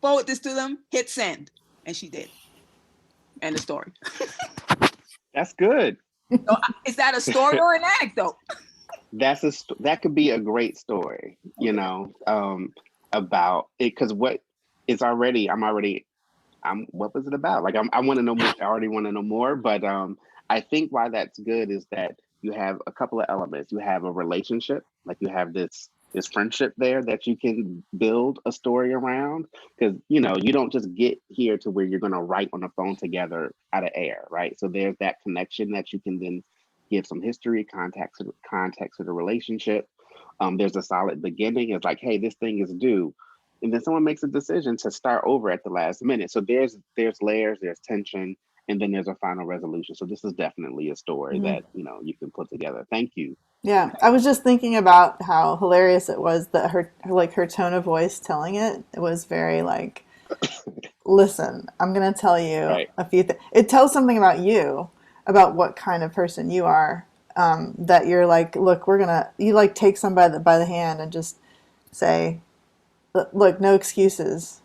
Forward this to them. Hit send. And she did. End of story. That's good. So is that a story or an anecdote? That could be a great story, about it, because what was it about? Like I want to know more. I already want to know more, but I think why that's good is that you have a couple of elements. You have a relationship, like you have this friendship there that you can build a story around, because you don't just get here to where you're going to write on the phone together out of air, right? So there's that connection that you can then give some history, context to the relationship. There's a solid beginning. It's like, hey, this thing is due, and then someone makes a decision to start over at the last minute. So there's layers, there's tension, and then there's a final resolution. So this is definitely a story that you can put together. Thank you. Yeah, I was just thinking about how hilarious it was that her tone of voice telling it. It was very like, listen, I'm gonna tell you Right. a few things. It tells something about you, about what kind of person you are. That you're like, look, you like take somebody by the hand and just say, look, no excuses.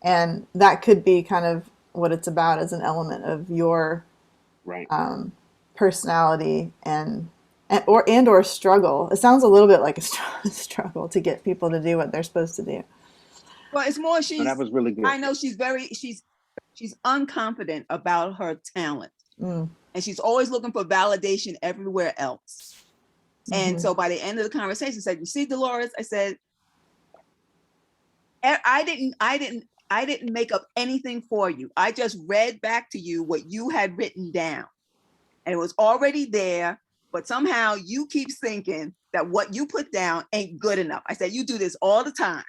And that could be kind of what it's about, as an element of your Right. personality or struggle. It sounds a little bit like a struggle to get people to do what they're supposed to do. Well, it's more So that was really good. I know she's unconfident about her talent. And she's always looking for validation everywhere else. And so by the end of the conversation, I said, you see, Dolores, I said, I didn't make up anything for you. I just read back to you what you had written down. And it was already there, but somehow you keep thinking that what you put down ain't good enough. I said, you do this all the time.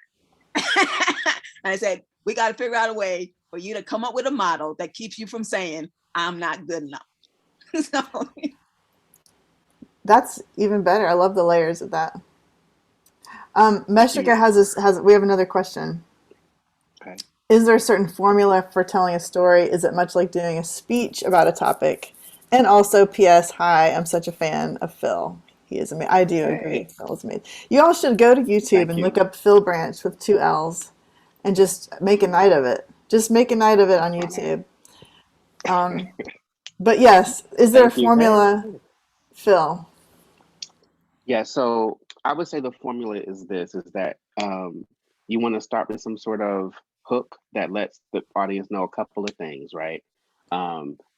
And I said, we got to figure out a way for you to come up with a model that keeps you from saying, I'm not good enough. So that's even better. I love the layers of that. Meshika we have another question. Okay. Is there a certain formula for telling a story? Is it much like doing a speech about a topic? And also, P.S. Hi, I'm such a fan of Phill. He is amazing. I do agree. Phill is amazing. You all should go to YouTube and look up Phill Branch with 2 L's and just make a night of it. Just make a night of it on YouTube. But yes, is there a formula, Phill? Yeah, so I would say the formula is that you want to start with some sort of hook that lets the audience know a couple of things, right?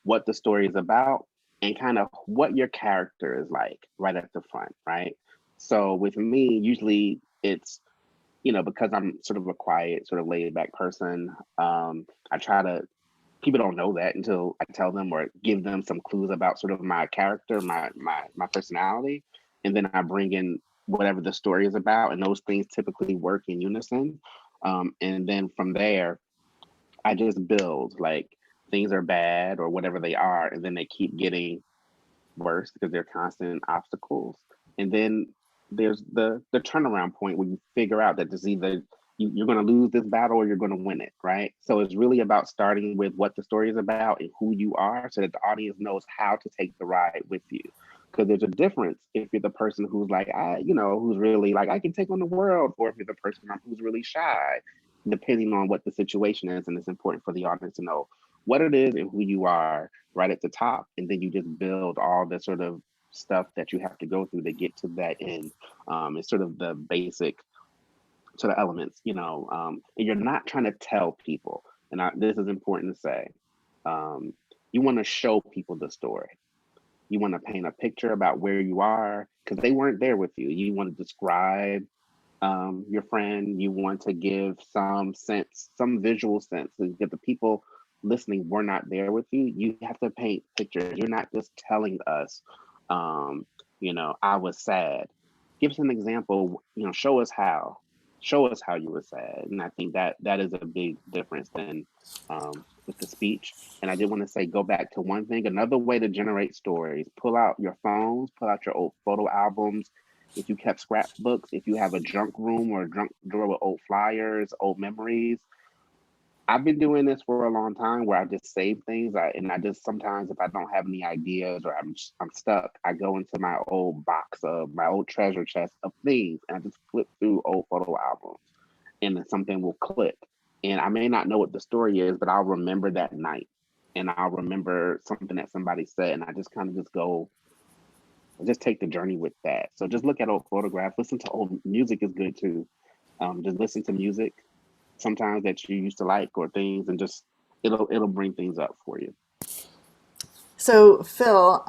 What the story is about and kind of what your character is like right at the front, right? So with me, usually it's, because I'm sort of a quiet, sort of laid back person, I try to, people don't know that until I tell them or give them some clues about sort of my character, my personality. And then I bring in whatever the story is about, and those things typically work in unison. And then from there, I just build, like, things are bad or whatever they are, and then they keep getting worse because they're constant obstacles. And then there's the turnaround point where you figure out that this either you're going to lose this battle or you're going to win it, right? So it's really about starting with what the story is about and who you are, so that the audience knows how to take the ride with you. Because there's a difference if you're the person who's like, who's really like, I can take on the world, or if you're the person who's really shy, depending on what the situation is. And it's important for the audience to know what it is and who you are right at the top. And then you just build all the sort of stuff that you have to go through to get to that end. It's sort of the basic sort of elements, and you're not trying to tell people. And this is important to say. You want to show people the story. You want to paint a picture about where you are because they weren't there with you. You want to describe your friend. You want to give some sense, some visual sense, that the people listening were not there with you. You have to paint pictures. You're not just telling us, I was sad. Give us an example. Show us how. Show us how you were sad. And I think that is a big difference than with the speech. And I did want to say, go back to one thing. Another way to generate stories: pull out your phones, pull out your old photo albums. If you kept scrapbooks, if you have a junk room or a junk drawer with old flyers, old memories. I've been doing this for a long time where I just save things. And I just, sometimes if I don't have any ideas or I'm stuck, I go into my old box of my old treasure chest of things and I just flip through old photo albums, and then something will click. And I may not know what the story is, but I'll remember that night and I'll remember something that somebody said. And I just kind of just take the journey with that. So just look at old photographs, listen to old music is good too. Just listen to music sometimes that you used to like or things, and just it'll bring things up for you. So Phill,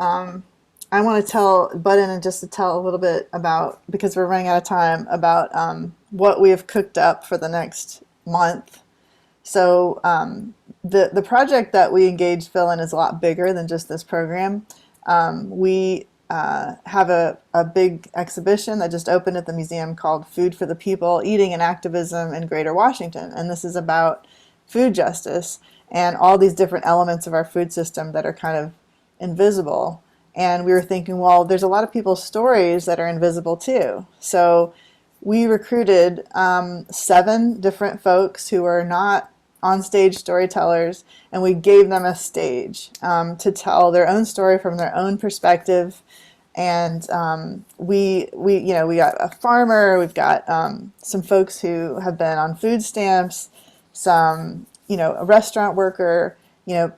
I want to butt in and just to tell a little bit about, because we're running out of time, about what we have cooked up for the next month. So the project that we engaged Phill in is a lot bigger than just this program. We have a big exhibition that just opened at the museum called Food for the People, Eating and Activism in Greater Washington. And this is about food justice and all these different elements of our food system that are kind of invisible. And we were thinking, well, there's a lot of people's stories that are invisible too. So we recruited 7 different folks who are not on-stage storytellers, and we gave them a stage to tell their own story from their own perspective. And we got a farmer, we've got some folks who have been on food stamps, some, a restaurant worker,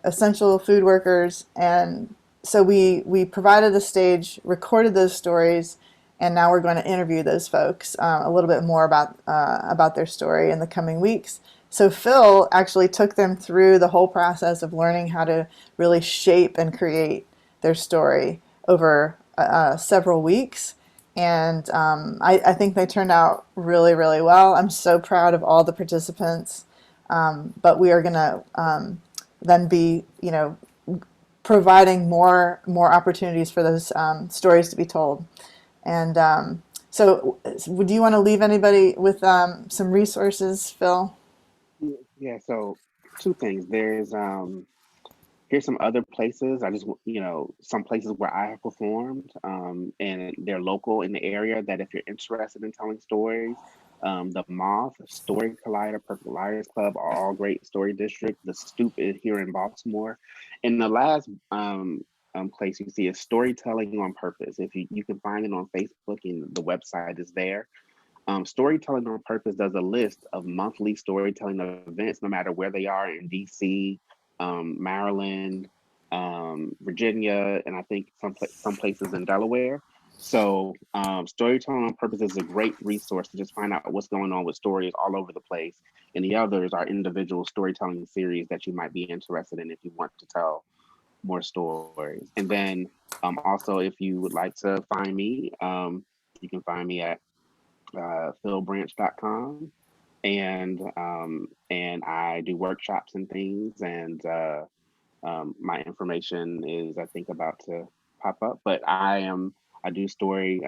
essential food workers. And so we provided a stage, recorded those stories, and now we're going to interview those folks a little bit more about their story in the coming weeks. So Phill actually took them through the whole process of learning how to really shape and create their story over several weeks. And I think they turned out really, really well. I'm so proud of all the participants. But we are going to then be, providing more opportunities for those stories to be told. And so do you want to leave anybody with some resources, Phill? Yeah, so 2 things. Here's some other places. Some places where I have performed, and they're local in the area that if you're interested in telling stories, the Moth, Story Collider, Perfect Liars Club are all great story district. The Stoop is here in Baltimore. And the last place you see is Storytelling on Purpose. If you can find it on Facebook, and the website is there. Storytelling on Purpose does a list of monthly storytelling events, no matter where they are in DC, Maryland, Virginia, and I think some places in Delaware. So Storytelling on Purpose is a great resource to just find out what's going on with stories all over the place. And the others are individual storytelling series that you might be interested in if you want to tell more stories. And then also, if you would like to find me, you can find me at phillbranch.com, and I do workshops and things, and my information is, I think, about to pop up. But I do story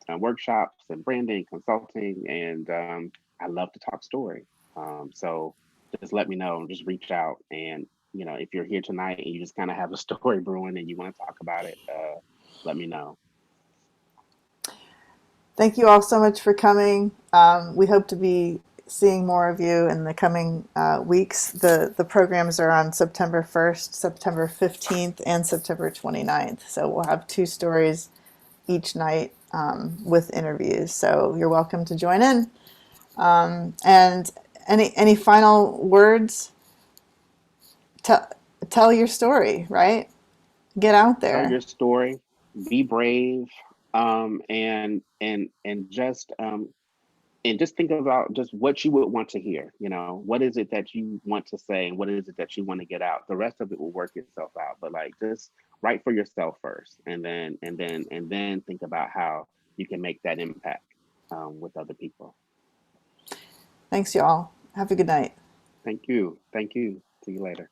workshops and branding consulting, and I love to talk story. So just let me know, just reach out, and if you're here tonight and you just kind of have a story brewing and you want to talk about it, let me know. Thank you all so much for coming. We hope to be seeing more of you in the coming weeks. The programs are on September 1st, September 15th, and September 29th. So we'll have 2 stories each night with interviews. So you're welcome to join in. And any final words? Tell your story, right? Get out there. Tell your story. Be brave, and just think about just what you would want to hear. What is it that you want to say, and what is it that you want to get out? The rest of it will work itself out. But just write for yourself first, and then think about how you can make that impact with other people. Thanks, y'all. Have a good night. Thank you. See you later.